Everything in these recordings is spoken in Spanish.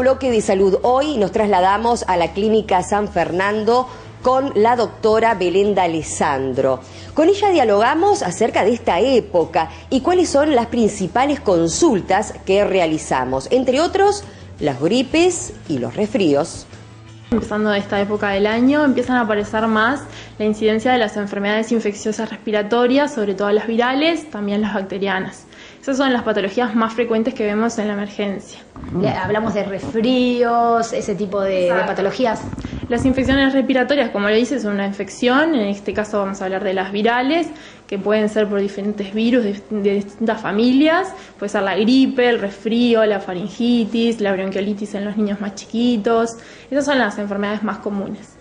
bloque de Salud Hoy nos trasladamos a la Clínica San Fernando con la doctora Belén D'Alessandro. Con ella dialogamos acerca de esta época y cuáles son las principales consultas que realizamos, entre otros, las gripes y los resfríos. Empezando esta época del año, empiezan a aparecer más la incidencia de las enfermedades infecciosas respiratorias, sobre todo las virales, también las bacterianas. Esas son las patologías más frecuentes que vemos en la emergencia. Hablamos de resfríos, ese tipo de patologías. Las infecciones respiratorias, como lo dice, son una infección. En este caso vamos a hablar de las virales, que pueden ser por diferentes virus de distintas familias. Puede ser la gripe, el resfrío, la faringitis, la bronquiolitis en los niños más chiquitos. Esas son las enfermedades más comunes.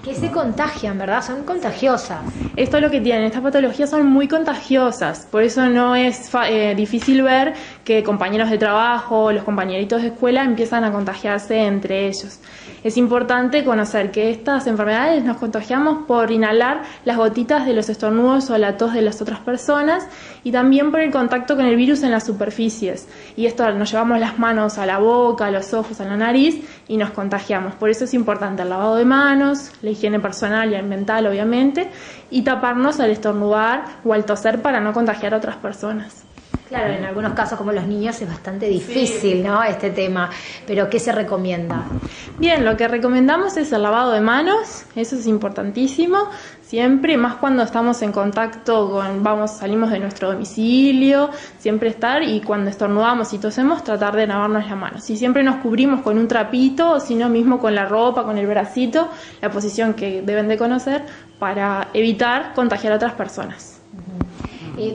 Que se contagian, ¿verdad? Son contagiosas. Esto es lo que tienen, estas patologías son muy contagiosas, por eso no es difícil ver que compañeros de trabajo, los compañeritos de escuela empiezan a contagiarse entre ellos. Es importante conocer que estas enfermedades nos contagiamos por inhalar las gotitas de los estornudos o la tos de las otras personas y también por el contacto con el virus en las superficies. Y esto nos llevamos las manos a la boca, a los ojos, a la nariz y nos contagiamos. Por eso es importante el lavado de manos, la higiene personal y mental obviamente, y taparnos al estornudar o al toser para no contagiar a otras personas. Claro, en algunos casos como los niños es bastante difícil, ¿no? Este tema, pero ¿qué se recomienda? Bien, lo que recomendamos es el lavado de manos, eso es importantísimo, siempre, más cuando estamos en contacto con, salimos de nuestro domicilio, siempre estar, y cuando estornudamos y tosemos, tratar de lavarnos las manos. Si siempre nos cubrimos con un trapito, o si no mismo con la ropa, con el bracito, la posición que deben de conocer para evitar contagiar a otras personas.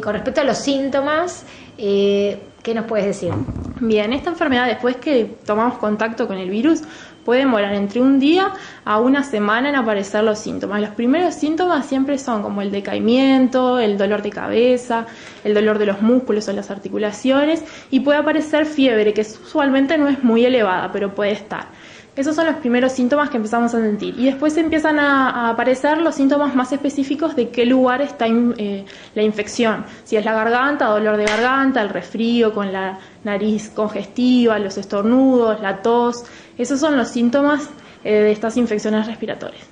Con respecto a los síntomas, ¿qué nos puedes decir? Bien, esta enfermedad, después que tomamos contacto con el virus, puede demorar entre un día a una semana en aparecer los síntomas. Los primeros síntomas siempre son como el decaimiento, el dolor de cabeza, el dolor de los músculos o las articulaciones, y puede aparecer fiebre, que usualmente no es muy elevada, pero puede estar. Esos son los primeros síntomas que empezamos a sentir. Y después empiezan a aparecer los síntomas más específicos de qué lugar está la infección. Si es la garganta, dolor de garganta, el resfrío con la nariz congestiva, los estornudos, la tos. Esos son los síntomas de estas infecciones respiratorias.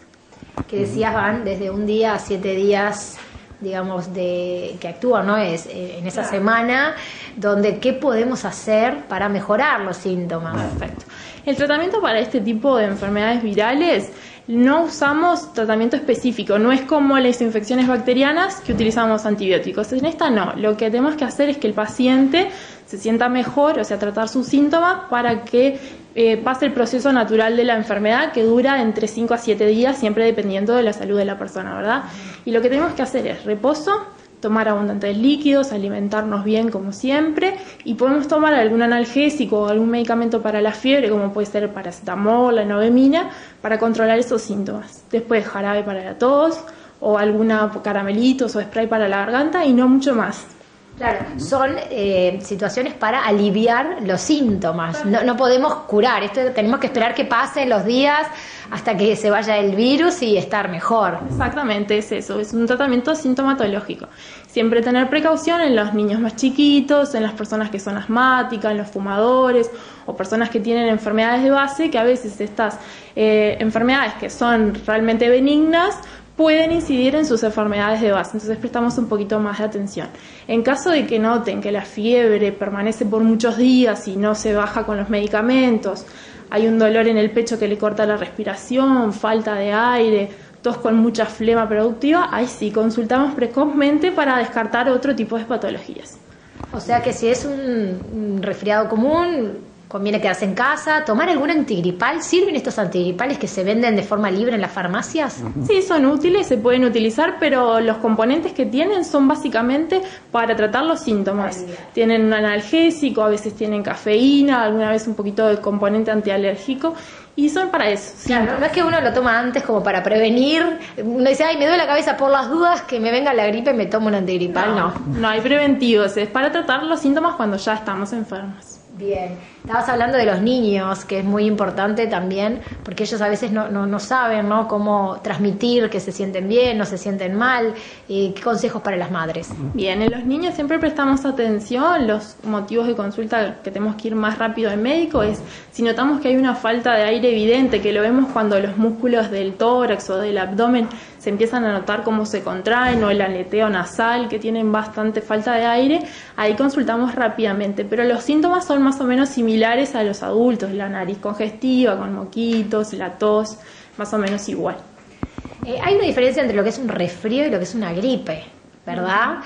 Que decías, van desde un día a 7 días, digamos, que actúan, ¿no? Es en esa semana, donde ¿qué podemos hacer para mejorar los síntomas? Perfecto. El tratamiento para este tipo de enfermedades virales no usamos tratamiento específico, no es como las infecciones bacterianas que utilizamos antibióticos. En esta no, lo que tenemos que hacer es que el paciente se sienta mejor, o sea, tratar sus síntomas para que pase el proceso natural de la enfermedad, que dura entre 5 a 7 días, siempre dependiendo de la salud de la persona, ¿verdad? Y lo que tenemos que hacer es reposo, tomar abundantes líquidos, alimentarnos bien como siempre, y podemos tomar algún analgésico o algún medicamento para la fiebre, como puede ser el paracetamol, la novemina, para controlar esos síntomas. Después jarabe para la tos o alguna caramelitos o spray para la garganta y no mucho más. Claro, son situaciones para aliviar los síntomas, no podemos curar, esto tenemos que esperar que pasen los días hasta que se vaya el virus y estar mejor. Exactamente, es eso, es un tratamiento sintomatológico. Siempre tener precaución en los niños más chiquitos, en las personas que son asmáticas, en los fumadores o personas que tienen enfermedades de base, que a veces estas enfermedades que son realmente benignas pueden incidir en sus enfermedades de base, entonces prestamos un poquito más de atención. En caso de que noten que la fiebre permanece por muchos días y no se baja con los medicamentos, hay un dolor en el pecho que le corta la respiración, falta de aire, tos con mucha flema productiva, ahí sí consultamos precozmente para descartar otro tipo de patologías. O sea que si es un resfriado común, conviene quedarse en casa, tomar algún antigripal. ¿Sirven estos antigripales que se venden de forma libre en las farmacias? Sí, son útiles, se pueden utilizar, pero los componentes que tienen son básicamente para tratar los síntomas. Tienen un analgésico, a veces tienen cafeína, alguna vez un poquito de componente antialérgico, y son para eso. Claro, no es que uno lo toma antes como para prevenir. Uno dice, ay, me duele la cabeza por las dudas, que me venga la gripe y me tomo un antigripal. No hay preventivos, es para tratar los síntomas cuando ya estamos enfermos. Bien, estabas hablando de los niños, que es muy importante también, porque ellos a veces no saben, ¿no?, cómo transmitir que se sienten bien, no se sienten mal. ¿Qué consejos para las madres? Bien, en los niños siempre prestamos atención. Los motivos de consulta que tenemos que ir más rápido al médico es si notamos que hay una falta de aire evidente, que lo vemos cuando los músculos del tórax o del abdomen se empiezan a notar cómo se contraen, o el aleteo nasal, que tienen bastante falta de aire, ahí consultamos rápidamente. Pero los síntomas son más o menos similares a los adultos: la nariz congestiva, con moquitos, la tos, más o menos igual. Hay una diferencia entre lo que es un resfrío y lo que es una gripe, ¿verdad?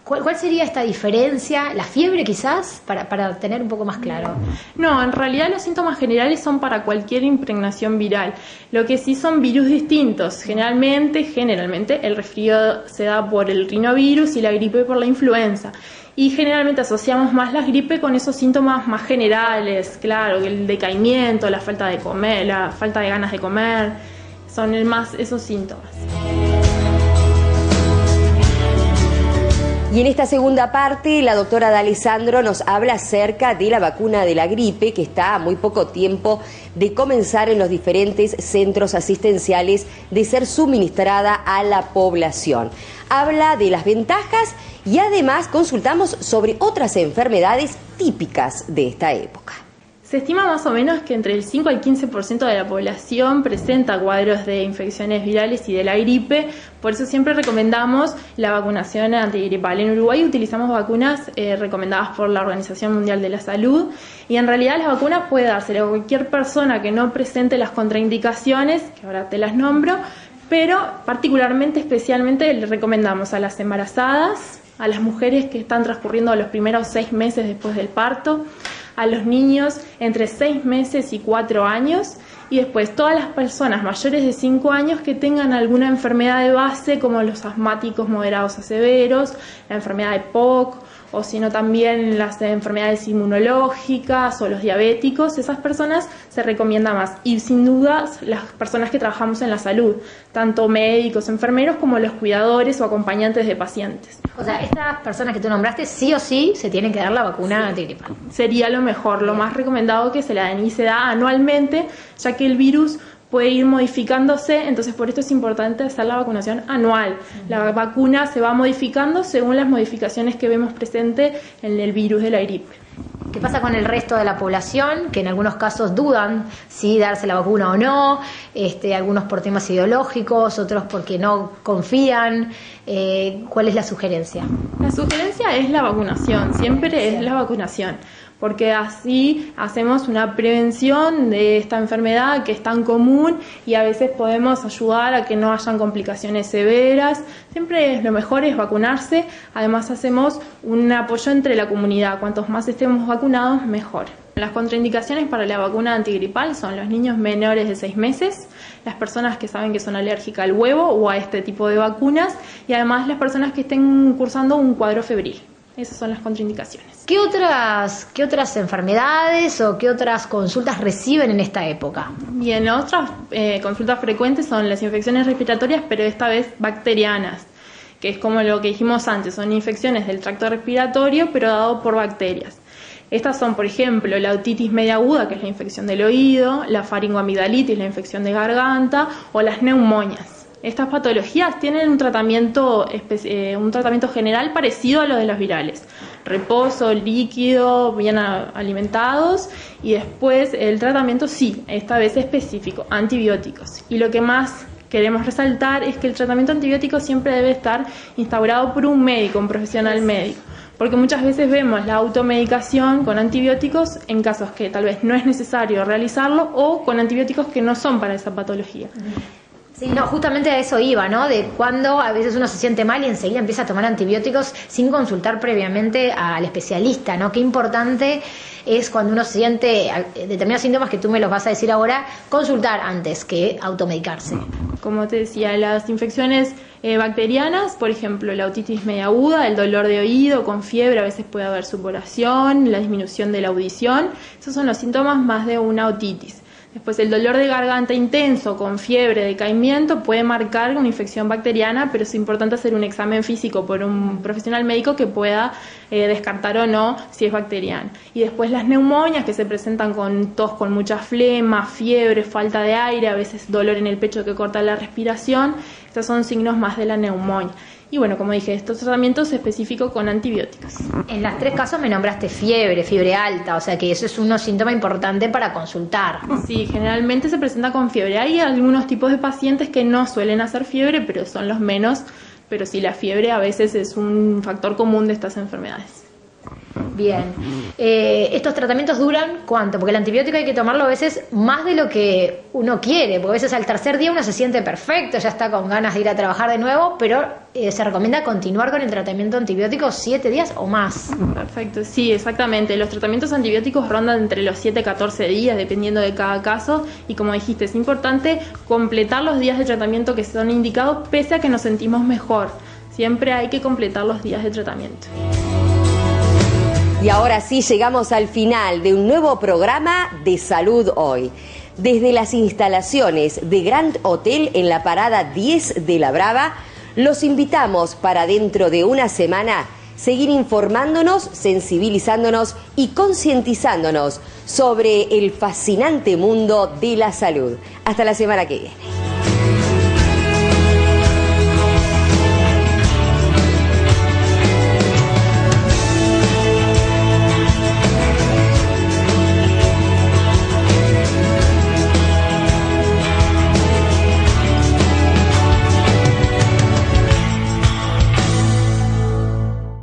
¿Cuál sería esta diferencia? ¿La fiebre quizás? Para tener un poco más claro. No, en realidad los síntomas generales son para cualquier impregnación viral. Lo que sí son virus distintos. Generalmente el resfrío se da por el rinovirus y la gripe por la influenza. Y generalmente asociamos más la gripe con esos síntomas más generales, claro, el decaimiento, la falta de comer, la falta de ganas de comer, son más esos síntomas. Y en esta segunda parte, la doctora D'Alessandro nos habla acerca de la vacuna de la gripe, que está a muy poco tiempo de comenzar en los diferentes centros asistenciales de ser suministrada a la población. Habla de las ventajas y además consultamos sobre otras enfermedades típicas de esta época. Se estima más o menos que entre el 5 al 15% de la población presenta cuadros de infecciones virales y de la gripe, por eso siempre recomendamos la vacunación antigripal. En Uruguay utilizamos vacunas recomendadas por la Organización Mundial de la Salud, y en realidad la vacuna puede dársela a cualquier persona que no presente las contraindicaciones, que ahora te las nombro, pero especialmente le recomendamos a las embarazadas, a las mujeres que están transcurriendo los primeros 6 meses después del parto, a los niños entre 6 meses y 4 años, y después todas las personas mayores de 5 años que tengan alguna enfermedad de base, como los asmáticos moderados a severos, la enfermedad de POC, o sino también las enfermedades inmunológicas o los diabéticos. Esas personas se recomienda más. Y sin dudas las personas que trabajamos en la salud, tanto médicos, enfermeros, como los cuidadores o acompañantes de pacientes. O sea, estas personas que tú nombraste sí o sí se tienen que dar la vacuna antigripal. Sería lo mejor, lo más recomendado que se la den, y se da anualmente, ya que el virus puede ir modificándose, entonces por esto es importante hacer la vacunación anual. La vacuna se va modificando según las modificaciones que vemos presente en el virus de la gripe. ¿Qué pasa con el resto de la población, que en algunos casos dudan si darse la vacuna o no? Algunos por temas ideológicos, otros porque no confían. ¿Cuál es la sugerencia? La sugerencia es la vacunación, siempre es la vacunación, porque así hacemos una prevención de esta enfermedad que es tan común, y a veces podemos ayudar a que no hayan complicaciones severas. Siempre lo mejor es vacunarse. Además hacemos un apoyo entre la comunidad, cuantos más estemos vacunados mejor. Las contraindicaciones para la vacuna antigripal son los niños menores de 6 meses, las personas que saben que son alérgicas al huevo o a este tipo de vacunas, y además las personas que estén cursando un cuadro febril. Esas son las contraindicaciones. ¿Qué otras enfermedades o qué otras consultas reciben en esta época? Bien, otras consultas frecuentes son las infecciones respiratorias, pero esta vez bacterianas, que es como lo que dijimos antes, son infecciones del tracto respiratorio, pero dado por bacterias. Estas son, por ejemplo, la otitis media aguda, que es la infección del oído, la faringoamigdalitis, la infección de garganta, o las neumonias. Estas patologías tienen un tratamiento general parecido a lo de los virales: reposo, líquido, bien alimentados, y después el tratamiento sí, esta vez específico, antibióticos. Y lo que más queremos resaltar es que el tratamiento antibiótico siempre debe estar instaurado por un médico, un profesional médico, porque muchas veces vemos la automedicación con antibióticos en casos que tal vez no es necesario realizarlo, o con antibióticos que no son para esa patología. Sí, no, justamente a eso iba, ¿no? De cuando a veces uno se siente mal y enseguida empieza a tomar antibióticos sin consultar previamente al especialista, ¿no? Qué importante es, cuando uno siente determinados síntomas, que tú me los vas a decir ahora, consultar antes que automedicarse. Como te decía, las infecciones bacterianas, por ejemplo, la otitis media aguda, el dolor de oído con fiebre, a veces puede haber sudoración, la disminución de la audición. Esos son los síntomas más de una otitis. Después, el dolor de garganta intenso con fiebre, decaimiento, puede marcar una infección bacteriana, pero es importante hacer un examen físico por un profesional médico que pueda descartar o no si es bacteriana. Y después las neumonias, que se presentan con tos con mucha flema, fiebre, falta de aire, a veces dolor en el pecho que corta la respiración. Estos son signos más de la neumonía. Y bueno, como dije, estos tratamientos específicos con antibióticos. En las 3 casos me nombraste fiebre alta, o sea que eso es un síntoma importante para consultar. Sí, generalmente se presenta con fiebre. Hay algunos tipos de pacientes que no suelen hacer fiebre, pero son los menos. Pero sí, la fiebre a veces es un factor común de estas enfermedades. Bien. ¿Estos tratamientos duran cuánto? Porque el antibiótico hay que tomarlo a veces más de lo que uno quiere, porque a veces al tercer día uno se siente perfecto, ya está con ganas de ir a trabajar de nuevo, pero se recomienda continuar con el tratamiento antibiótico 7 días o más. Perfecto, sí, exactamente. Los tratamientos antibióticos rondan entre los 7 y 14 días, dependiendo de cada caso, y como dijiste, es importante completar los días de tratamiento que son indicados, pese a que nos sentimos mejor. Siempre hay que completar los días de tratamiento. Y ahora sí llegamos al final de un nuevo programa de Salud Hoy. Desde las instalaciones de Grand Hotel en la parada 10 de La Brava, los invitamos para dentro de una semana seguir informándonos, sensibilizándonos y concientizándonos sobre el fascinante mundo de la salud. Hasta la semana que viene.